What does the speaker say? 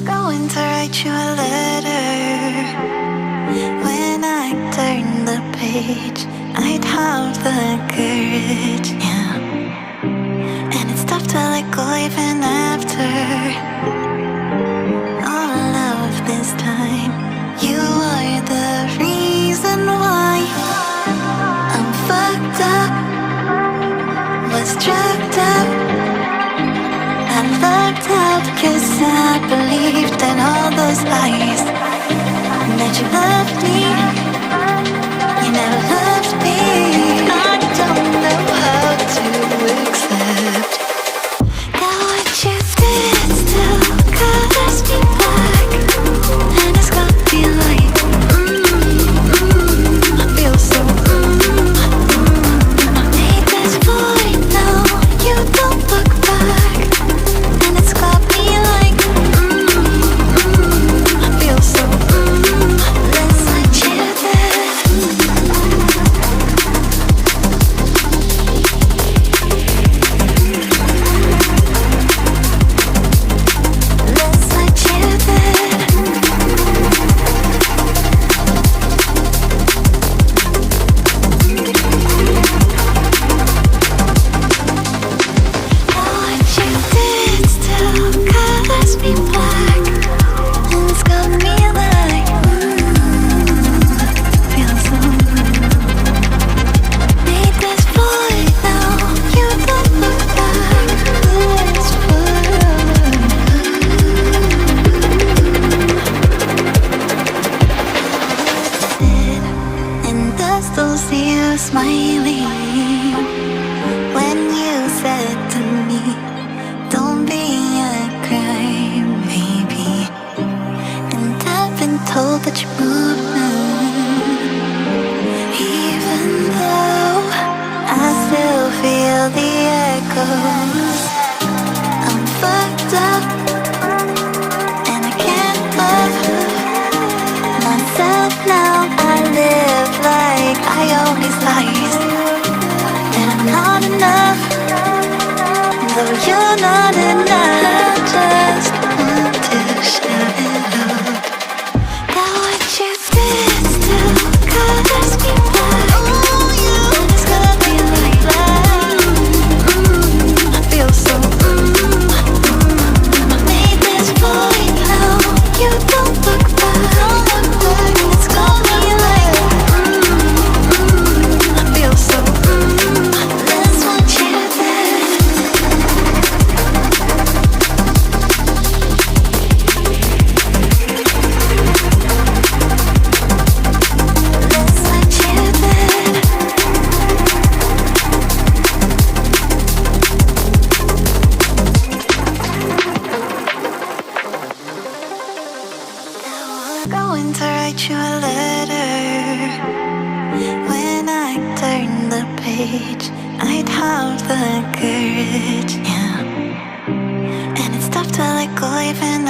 going to write you a letter. When I turn the page, I'd have the courage, yeah. And it's tough to let go even after all of this time. You are the reason why I'm fucked up, was trapped up. I lucked out 'cause I believed in all those lies. That you loved me, you never loved me. I don't know how to accept that what you did still colors me black. And it's got me like, I feel so, made this void now, you don't look back. And it's got me like, I feel so, let's let you there. Let's let you there. What you did still colors me black. And it's got me like, feel so, made this void now, you don't look back. It's and I still see you smiling when you said to me, don't be a crybaby. And I've been told that you moved now, even though I still feel the echoes. I'm fucked up and I can't love myself now. I live like I own these lies, and I'm not enough, though you're not enough. I just want to shout it out. That what you did still colors me black. And it's got me like, I feel so, made this void now, you don't look back. And it's got me like, I feel so, let's want you there. Let's let you there. Going to write you a letter. When I turn the page, I'd have the courage, yeah. And it's tough to let go even